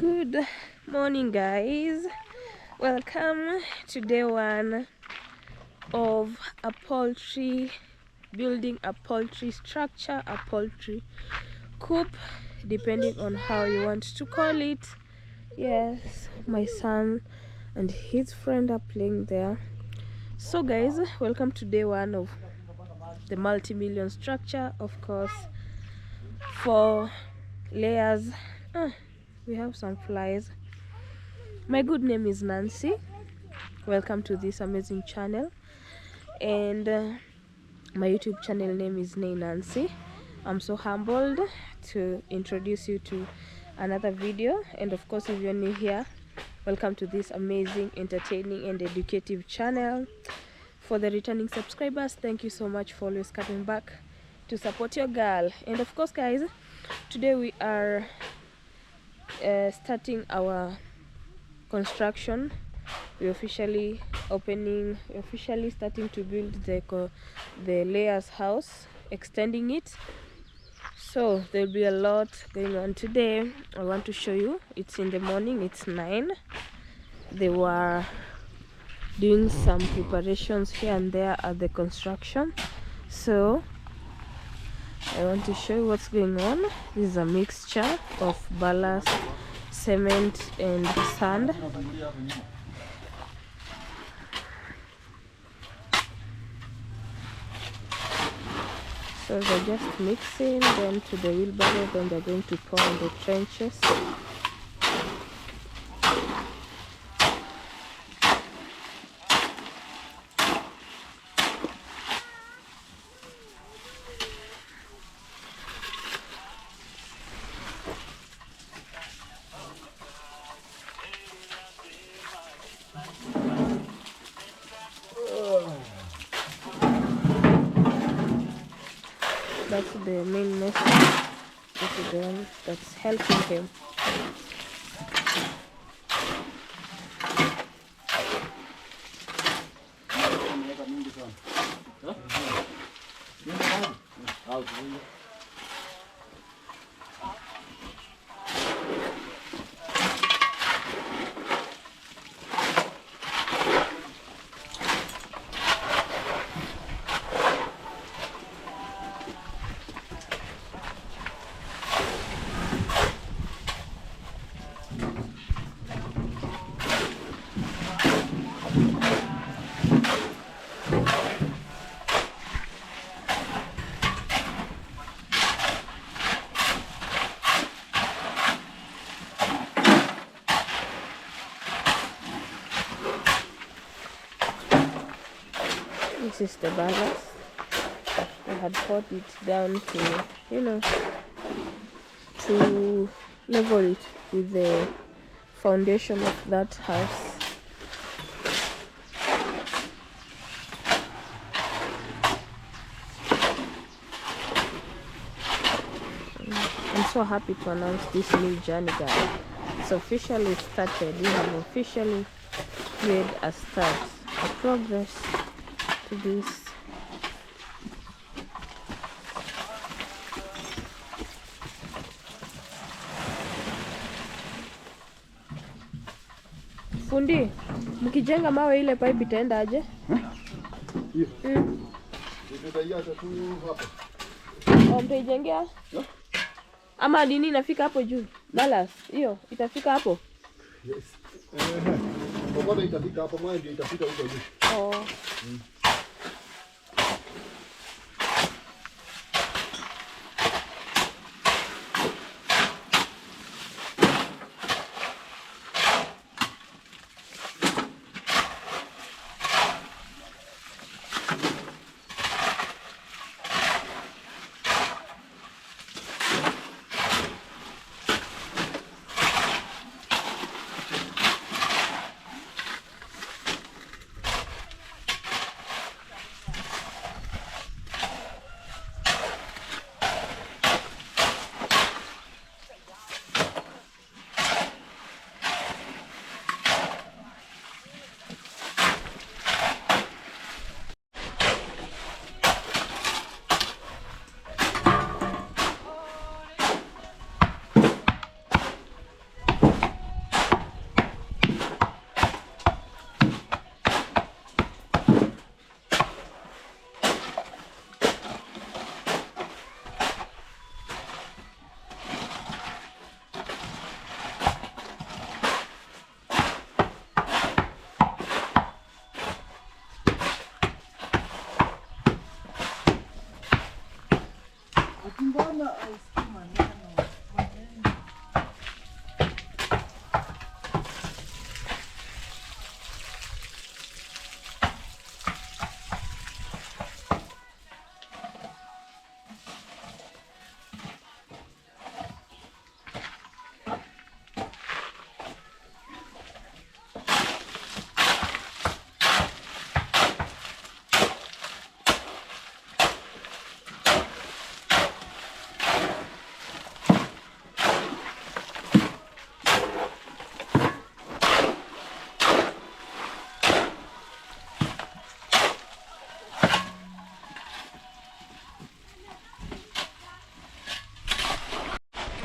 Good morning, guys. Welcome to day one of a poultry, building a poultry structure, a poultry coop, depending on how you want to call it. Yes, my son and his friend are playing there. So guys, welcome to day one of the multi-million structure. Of course, 4 layers. We have some flies. My good name is Nancy. Welcome to this amazing channel, and my YouTube channel name is Nancy. I'm so humbled to introduce you to another video, and of course, if you're new here, welcome to this amazing, entertaining and educative channel. For the returning subscribers, thank you so much for always coming back to support your girl. And of course, guys, today we are starting our construction. We're officially starting to build the layers house, extending it. So there'll be a lot going on today. I want to show you. It's in the morning, it's 9. They were doing some preparations here and there at the construction, so I want to show you what's going on. This is a mixture of ballast, cement and sand. So they're just mixing them to the wheelbarrow, then they're going to pour in the trenches. That's the main message. This is the one that's helping him. This is the ballast. I had poured it down to, to level it with the foundation of that house. I'm so happy to announce this new journey, guys. It's officially started. We have officially made a start, a progress to this. Fundi, mkijenga mawe ile pipe itaenda aje? Mtaijengea? Ama nini inafika hapo juu? Dallas, hiyo itafika hapo? Yes. Kokoda itafika hapo, mwa ndio itafika huko juu. Oh.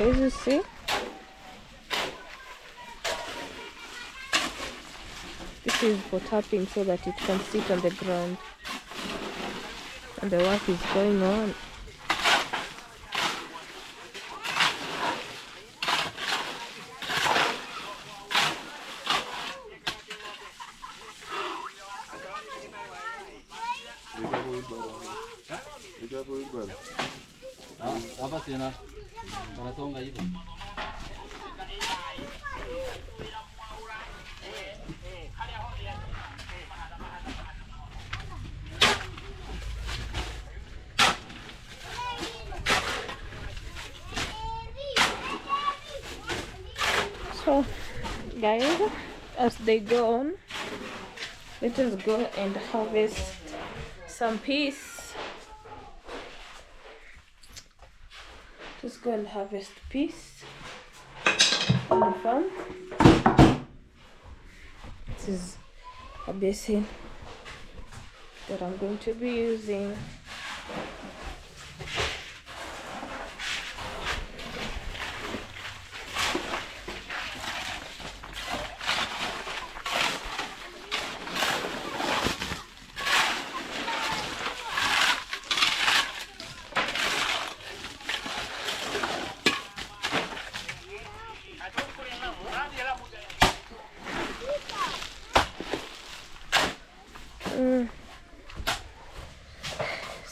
As you see, this is for tapping so that it can sit on the ground, and the work is going on. So guys, as they go on, let us go and harvest some peas. Just go and harvest peas on the farm. This is a basin that I'm going to be using.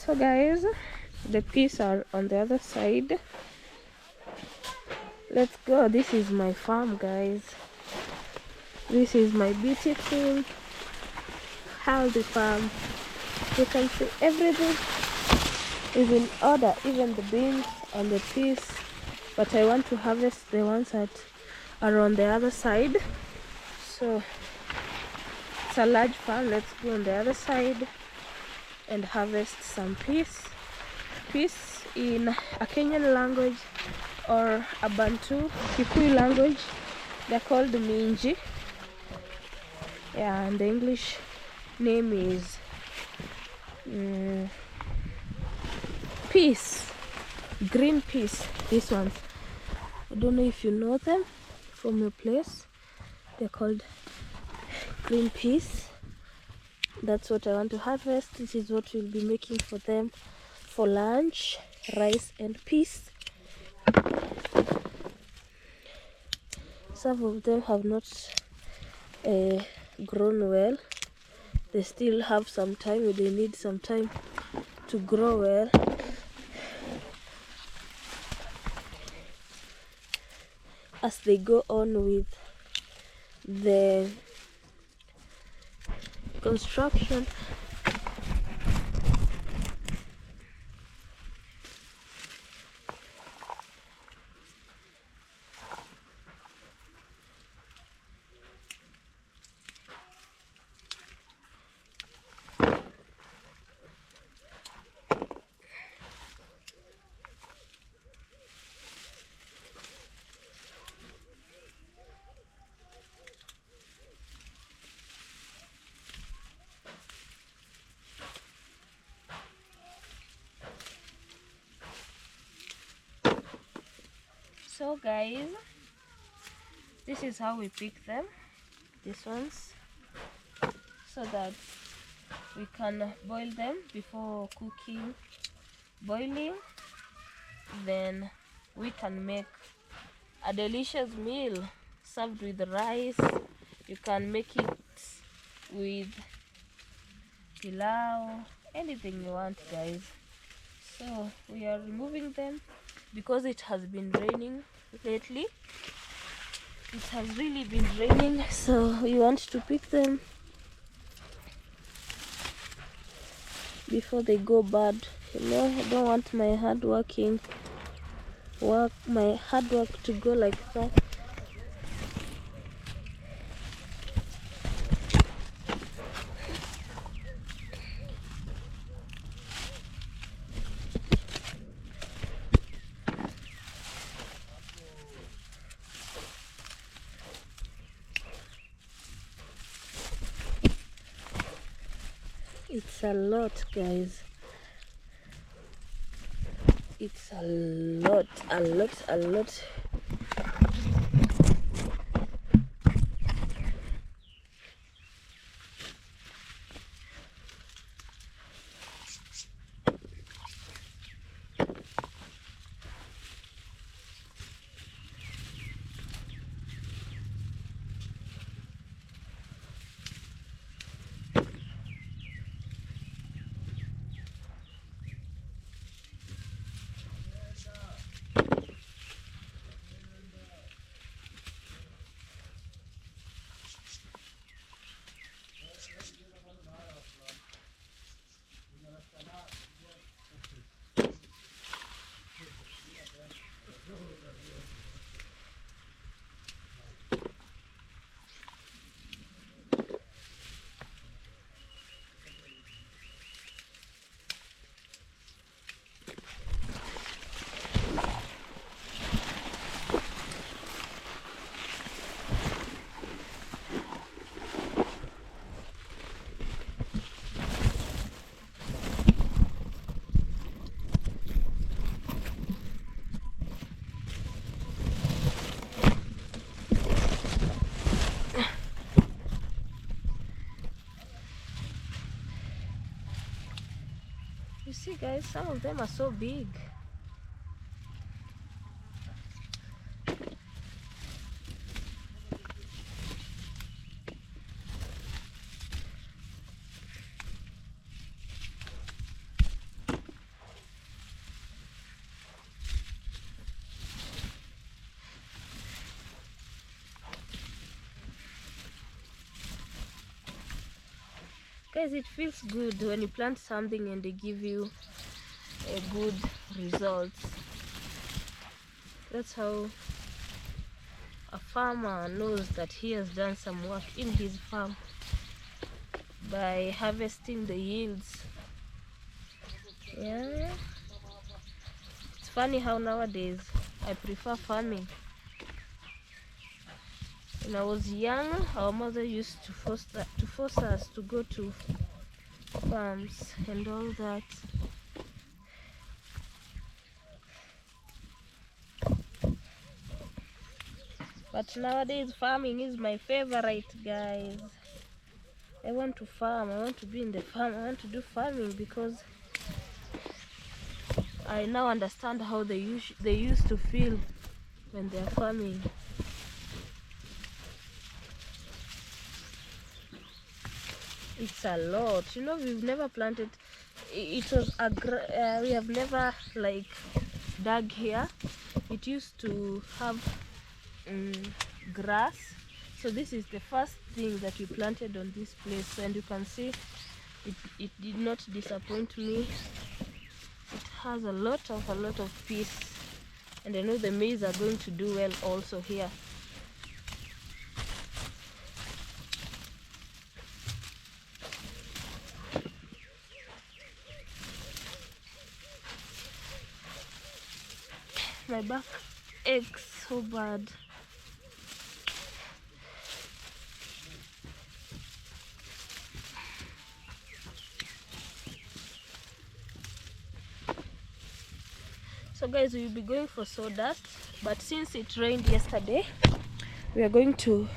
So guys, the peas are on the other side. Let's go. This is my farm, guys. This is my beautiful healthy farm. You can see everything is in order, even the beans and the peas, but I want to harvest the ones that are on the other side. So it's a large farm. Let's go on the other side and harvest some peas. Peas in a Kenyan language or a Bantu Kikuyu language, they're called minji. Yeah, and the English name is peas, green peas. These ones, I don't know if you know them from your place. They're called green peas. That's what I want to harvest. This is what we'll be making for them for lunch: rice and peas. Some of them have not grown well. They still have some time. They need some time to grow well. As they go on with the construction. So guys, this is how we pick them, these ones, so that we can boil them before cooking, boiling. Then we can make a delicious meal served with rice. You can make it with pilau, anything you want, guys. So we are removing them because it has been raining lately. It has really been raining, so we want to pick them before they go bad. You know, I don't want my hard work to go like that. It's a lot, guys. It's a lot. You see, guys, some of them are so big. Guys, it feels good when you plant something and they give you a good result. That's how a farmer knows that he has done some work in his farm, by harvesting the yields. Yeah, it's funny how nowadays I prefer farming. When I was young, our mother used to force us to go to farms and all that. But nowadays farming is my favorite, guys. I want to farm, I want to be in the farm, I want to do farming because I now understand how they used to feel when they are farming. It's a lot, you know. We've never planted. It was we have never like dug here. It used to have grass, so this is the first thing that we planted on this place, and you can see it did not disappoint me. It has a lot of peace, and I know the maize are going to do well also here. My back aches so bad. So guys, we will be going for sawdust, but since it rained yesterday, we are going to,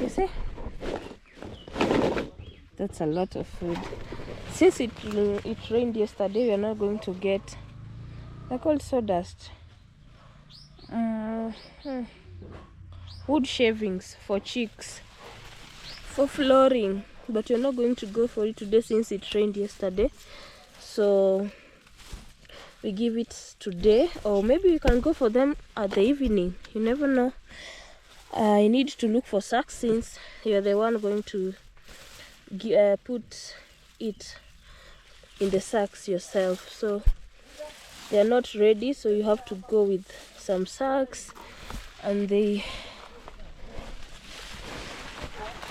you see, that's a lot of food. Since it rained yesterday, we are not going to get, they're called sawdust, wood shavings for chicks, for flooring, but we're not going to go for it today since it rained yesterday. So we give it today, or maybe we can go for them at the evening. You never know. I need to look for sacks since you're the one going to put it in the sacks yourself. So they're not ready, so you have to go with some sacks, and you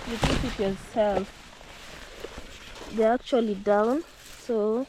keep it yourself. They're actually down, so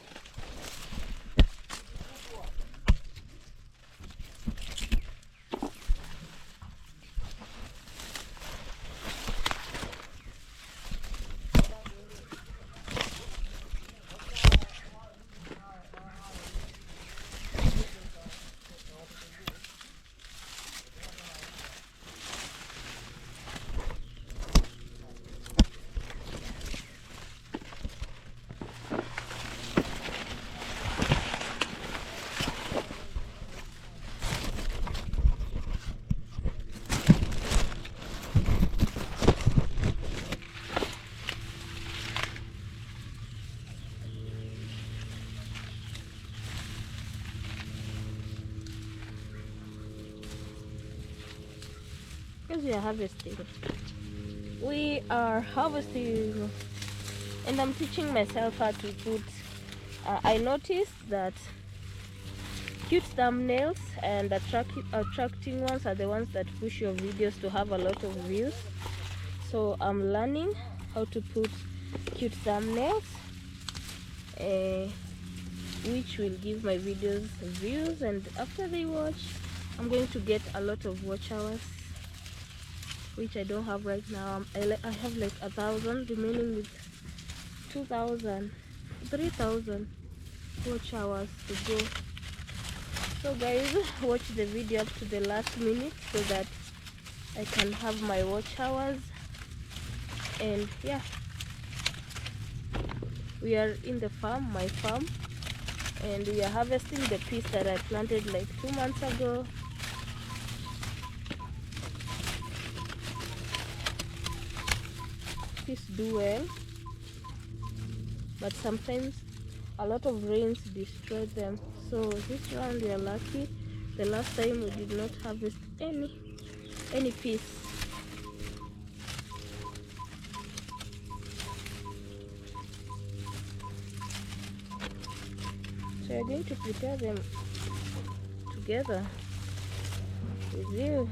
Because we are harvesting. We are harvesting, and I'm teaching myself how to put. I noticed that cute thumbnails and attracting ones are the ones that push your videos to have a lot of views. So I'm learning how to put cute thumbnails, which will give my videos views, and after they watch, I'm going to get a lot of watch hours, which I don't have right now. I have like 1,000 remaining, with 2,000, 3,000 watch hours to go. So guys, watch the video up to the last minute so that I can have my watch hours. And yeah, we are in the farm, my farm, and we are harvesting the peas that I planted like 2 months ago. Peas do well, but sometimes a lot of rains destroy them. So this round we are lucky. The last time we did not harvest any peas. So we're going to prepare them together with you.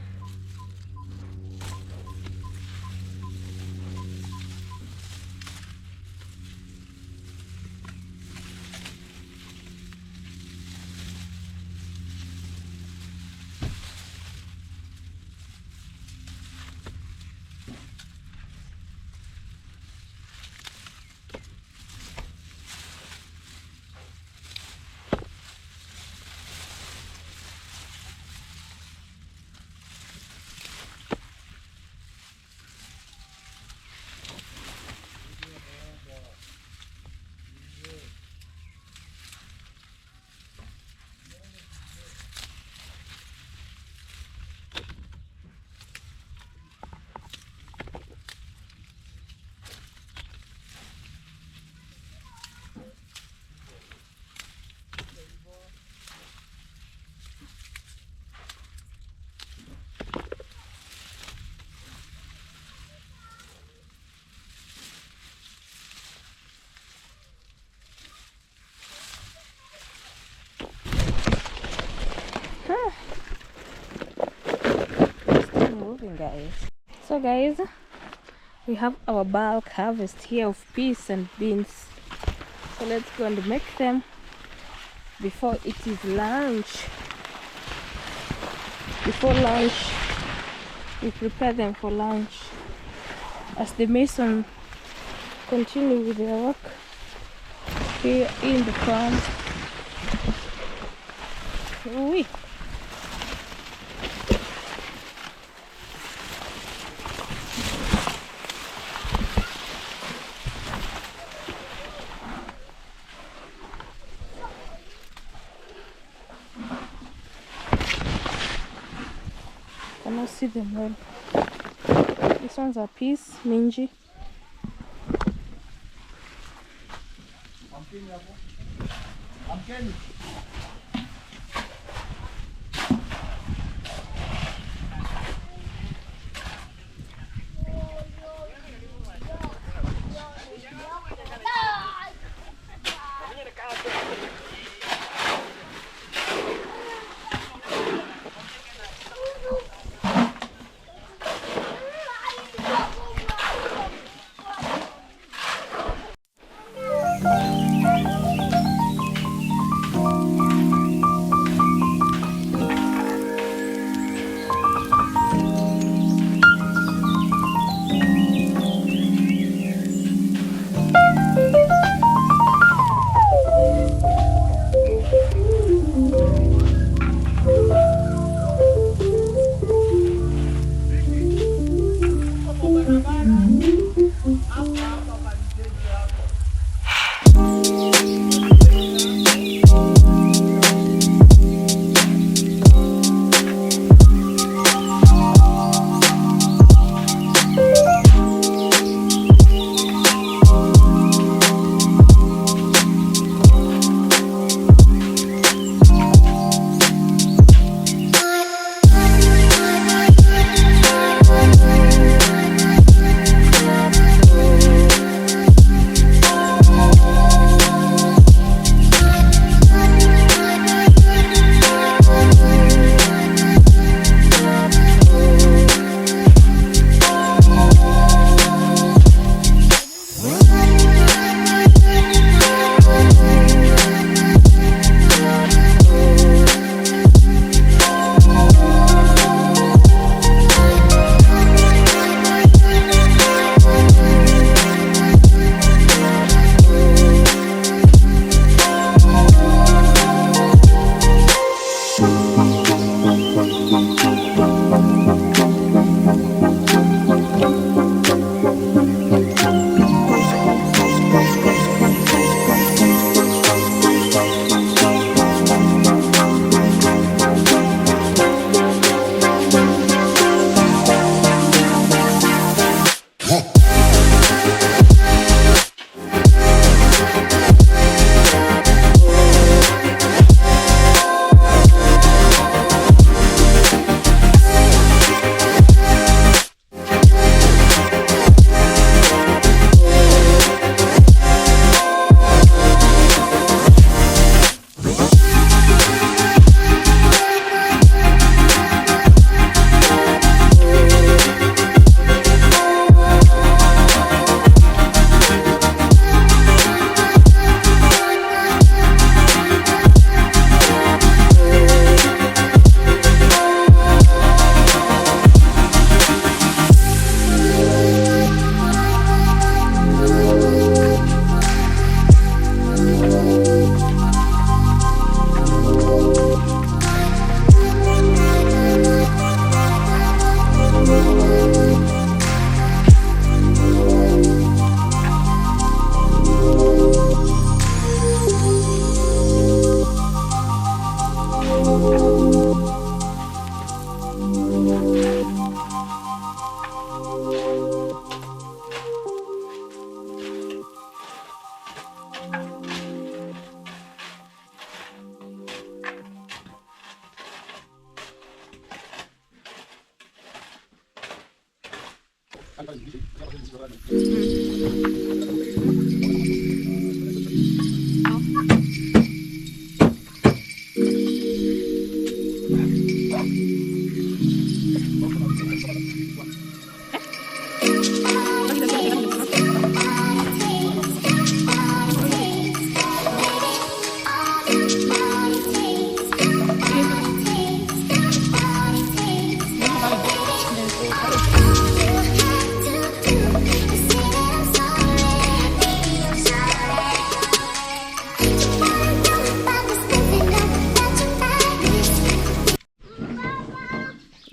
Still moving, guys. So guys, we have our bulk harvest here of peas and beans. So let's go and make them before it is lunch. Before lunch, we prepare them for lunch as the mason continue with their work here in the farm. Oui. Cannot see them well. These ones are peas, minji.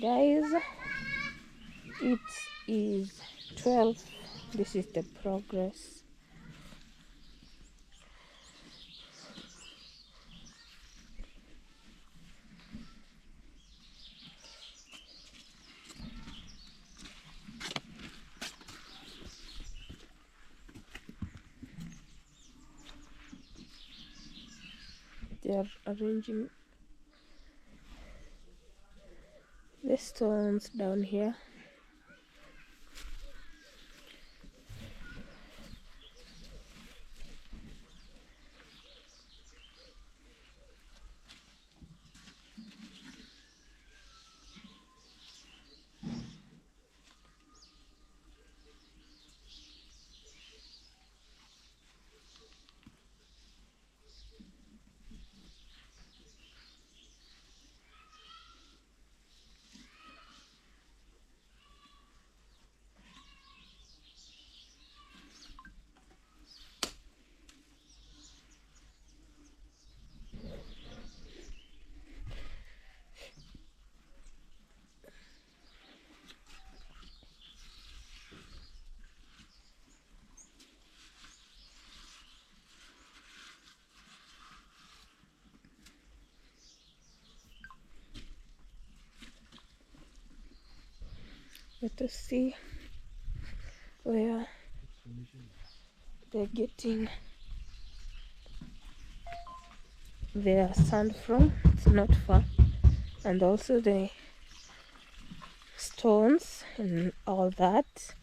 Guys, it is 12. This is the progress. They are arranging the stones down here. Let us see where they're getting their sand from. It's not far. And also the stones and all that.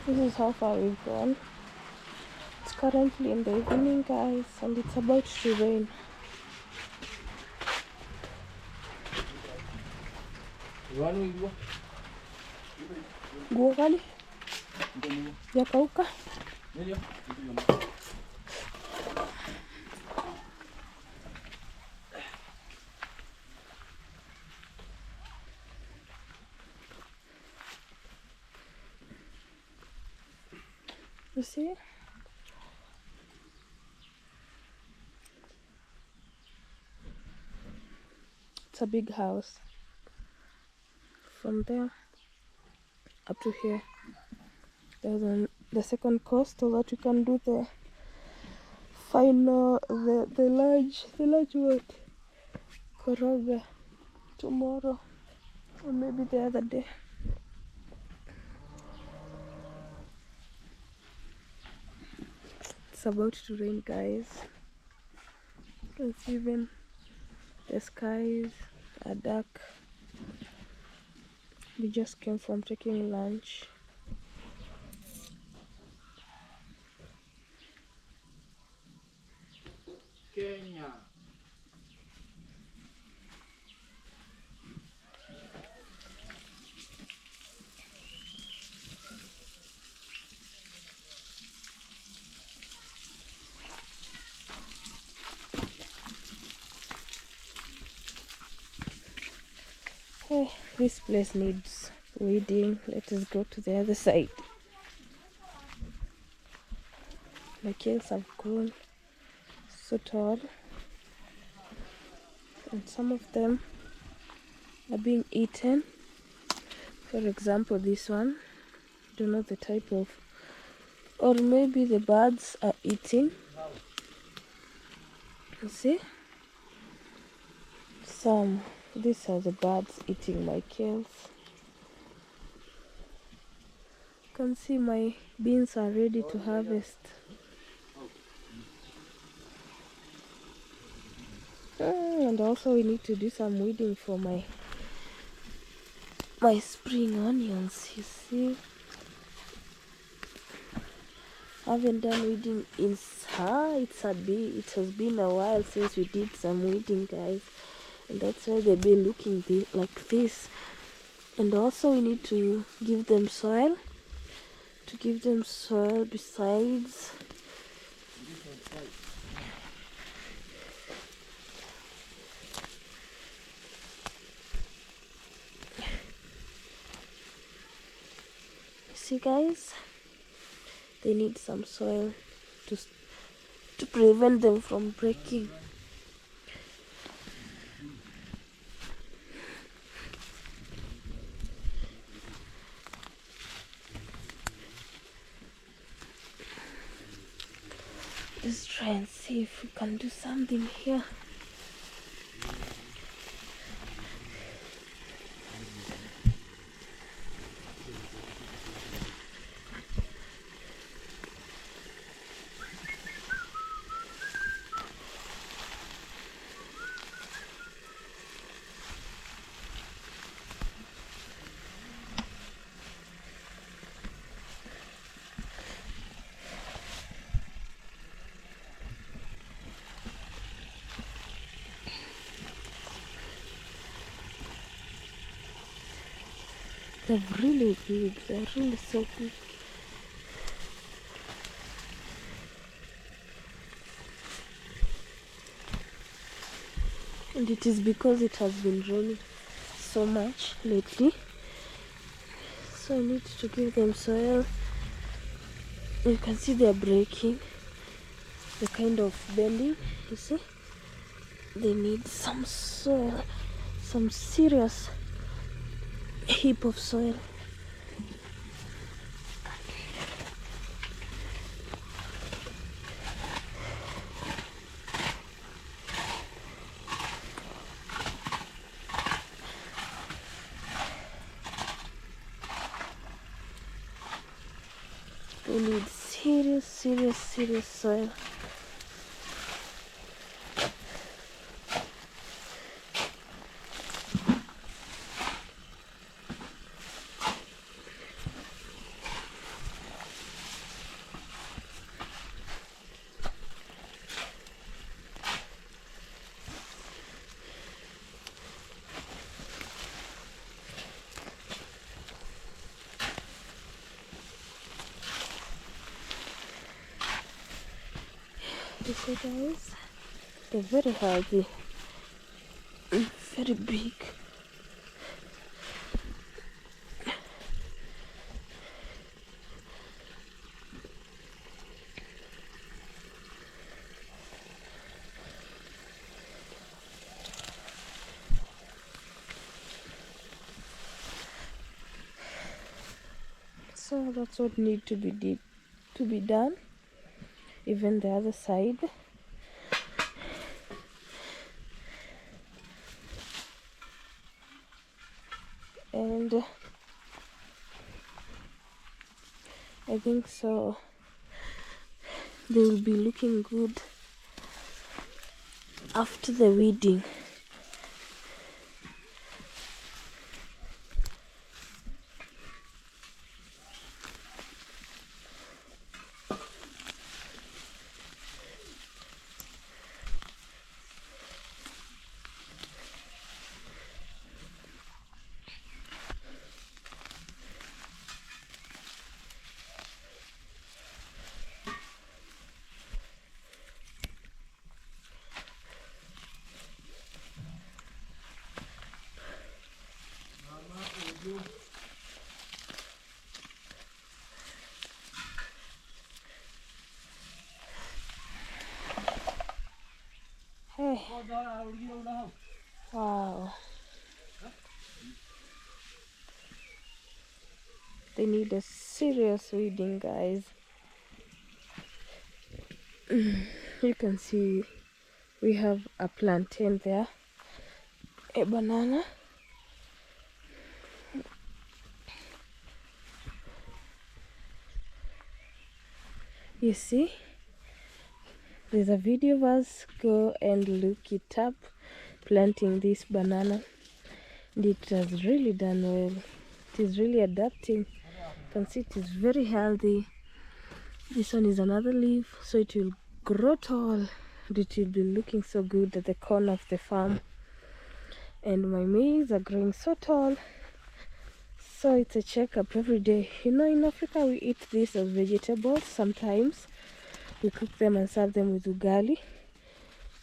This is how far we've gone. It's currently in the evening, guys, and it's about to rain. Nguo gani? Yakauka? You see? It's a big house. From there up to here. There's the second coastal that you can do the final, the large what? Koroga tomorrow or maybe the other day. It's about to rain, guys. It's even the skies are dark. We just came from taking lunch. Kenya. Hey, this place needs weeding. Let us go to the other side. The kales have grown so tall, and some of them are being eaten. For example, this one, don't know the type of, or maybe the birds are eating. You see, these are the birds eating my kales. You can see my beans are ready to harvest. And also we need to do some weeding for my spring onions. You see, I haven't done weeding in it has been a while since we did some weeding, guys, and that's why they've been looking like this. And also we need to give them soil, besides. See, guys, they need some soil to prevent them from breaking. Let's try and see if we can do something here. They're really big. They're really so big. And it is because it has been raining so much lately. So I need to give them soil. You can see they're breaking. They're kind of bending, you see? They need some soil, some serious heap of soil. They need serious soil. You see, guys, they're very healthy, very big. So that's what need to be done. Even the other side. And I think so they will be looking good after the weeding. Hey. Wow. They need a serious weeding, guys. You can see we have a plantain there, a banana, you see, There's a video of us, go and look it up, planting this banana, and it has really done well. It is really adapting. You can see it is very healthy. This one is another leaf, so it will grow tall, and it will be looking so good at the corner of the farm. And my maize are growing so tall, so it's a checkup every day. You know, in Africa we eat this as vegetables. Sometimes we cook them and serve them with ugali.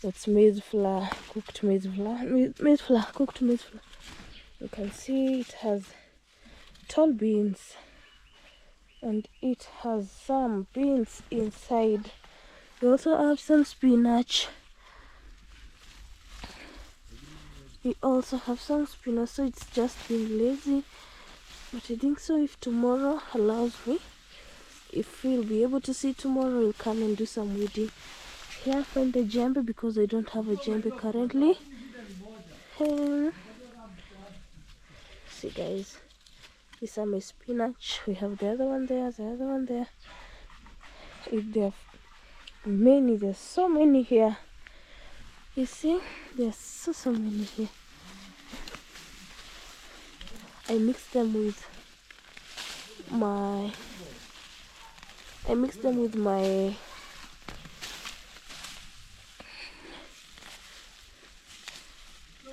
That's maize flour, cooked maize flour, cooked maize flour. You can see it has tall beans, and it has some beans inside. We also have some spinach. We also have some spinach, so it's just being lazy. But I think so if tomorrow allows me, if we'll be able to see tomorrow, we'll come and do some weeding. Here, find the djembe because I don't have a djembe currently. See guys, these are my spinach. We have the other one there, the other one there. If there are many, there's so many here. You see, there's so many here. I mix them with my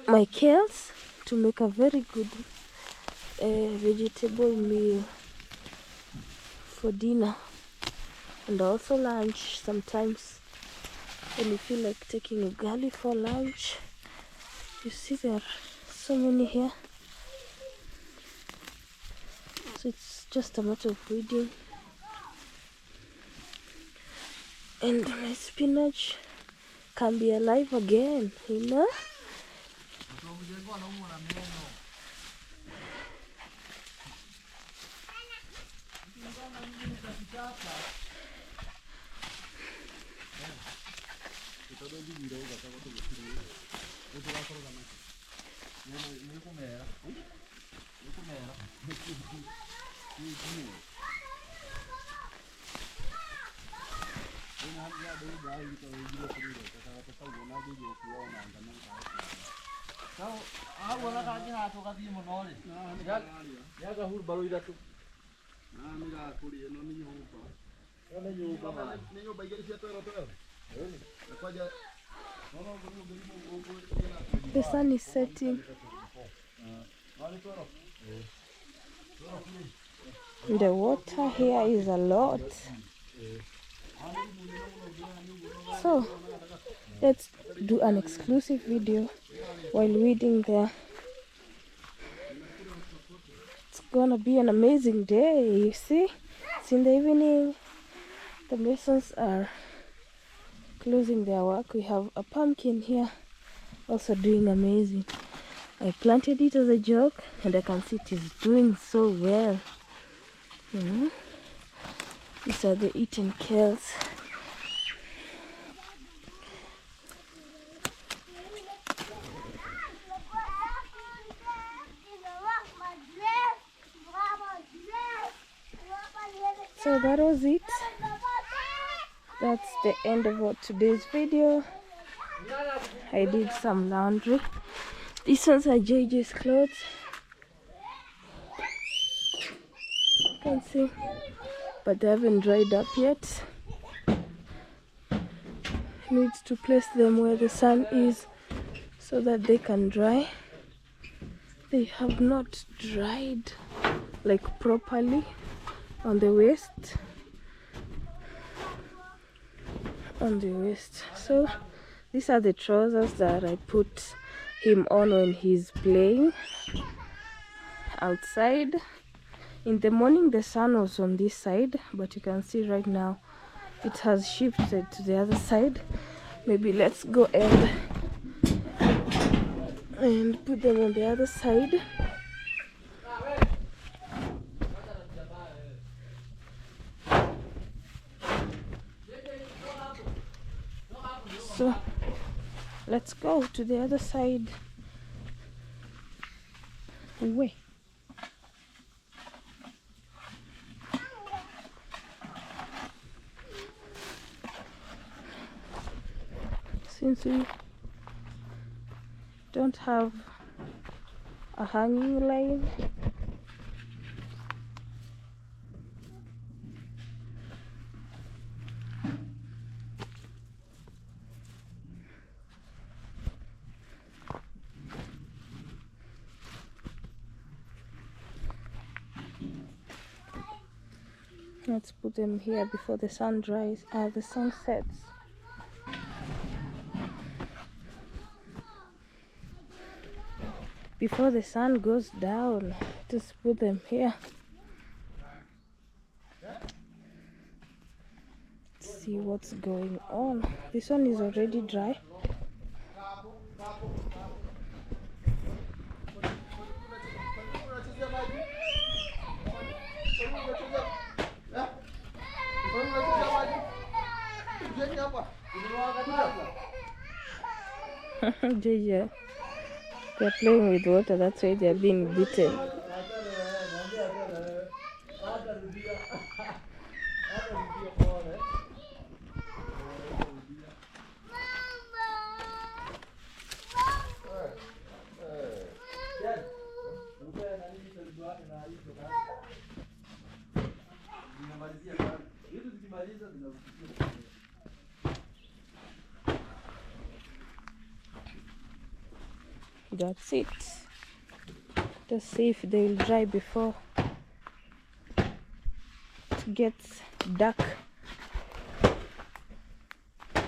my kales to make a very good vegetable meal for dinner and also lunch. Sometimes when you feel like taking ugali for lunch, you see there are so many here. So it's just a matter of weeding, and my spinach can be alive again, you know. The sun is setting. The water here is a lot. So let's do an exclusive video while weeding there. It's gonna be an amazing day. You see, it's in the evening. The masons are closing their work. We have a pumpkin here also doing amazing. I planted it as a joke, and I can see it is doing so well. These are the eaten kales. So that was it. That's the end of today's video. I did some laundry. These ones are JJ's clothes. You can see, but they haven't dried up yet. Needs to place them where the sun is so that they can dry. They have not dried like properly on the waist. So these are the trousers that I put him on when he's playing outside. In the morning the sun was on this side, but you can see right now it has shifted to the other side. Maybe let's go and put them on the other side. So let's go to the other side. Away. since we don't have a hanging line. Let's put them here before the sun the sun sets. Before the sun goes down, just put them here. Let's see what's going on. This one is already dry. JJ, they're playing with water, that's why they're being beaten. That's it. Just see if they will dry before it gets dark.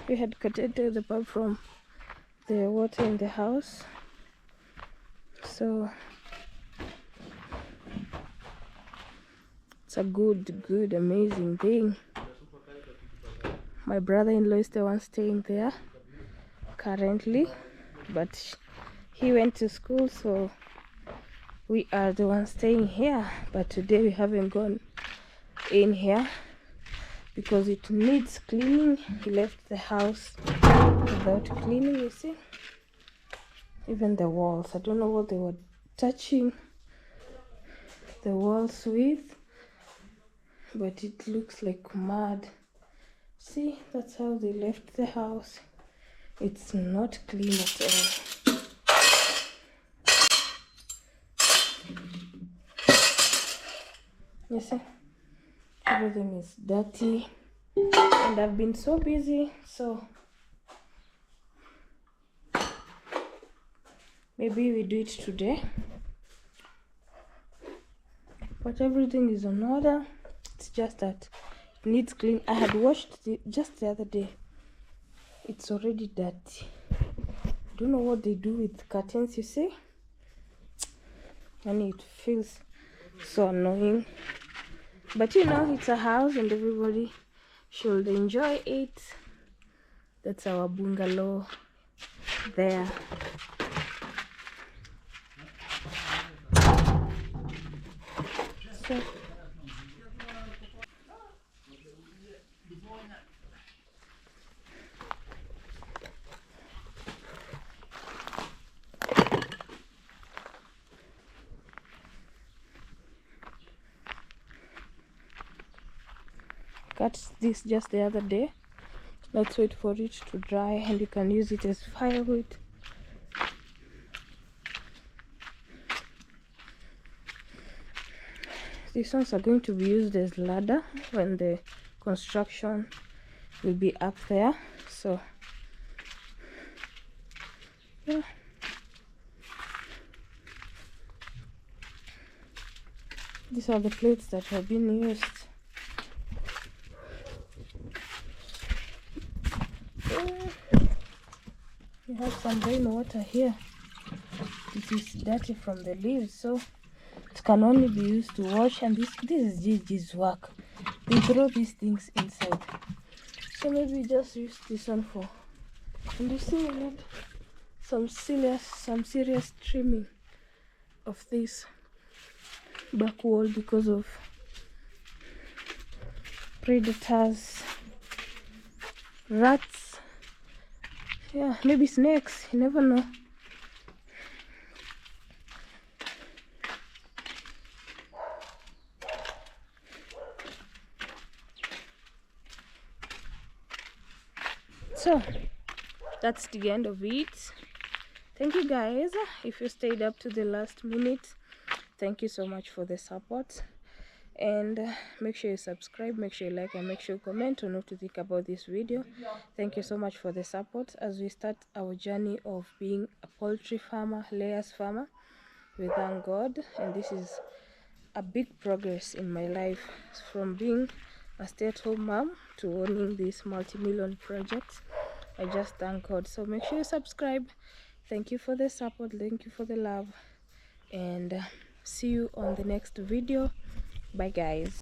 We had cutted the pump from the water in the house, so it's a good amazing thing. My brother-in-law is the one staying there currently, but he went to school, so we are the ones staying here. But today we haven't gone in here because it needs cleaning. He left the house without cleaning, you see. Even the walls, I don't know what they were touching the walls with, but it looks like mud. See, that's how they left the house. It's not clean at all. You see, everything is dirty, and I've been so busy, so maybe we do it today. But everything is in order. It's just that it needs clean. I had washed it just the other day. It's already dirty. I don't know what they do with curtains, you see, and it feels so annoying. But you know, it's a house and everybody should enjoy it. That's our bungalow there. So cut this just the other day. Let's wait for it to dry and you can use it as firewood. These ones are going to be used as ladder when the construction will be up there. So yeah, these are the plates that have been used. We have some rainwater here. It is dirty from the leaves, so it can only be used to wash. And this is Gigi's work. They throw these things inside, so maybe just use this one for. And you see, we need some serious trimming of this back wall because of predators, rats, yeah, maybe snakes, you never know. So that's the end of it. Thank you guys if you stayed up to the last minute. Thank you so much for the support, and make sure you subscribe, make sure you like, and make sure you comment on what you think about this video. Thank you so much for the support as we start our journey of being a poultry farmer, layers farmer. We thank God, and this is a big progress in my life, from being a stay-at-home mom to owning this multi-million project. I just thank God. So make sure you subscribe. Thank you for the support, thank you for the love, and see you on the next video. Bye guys.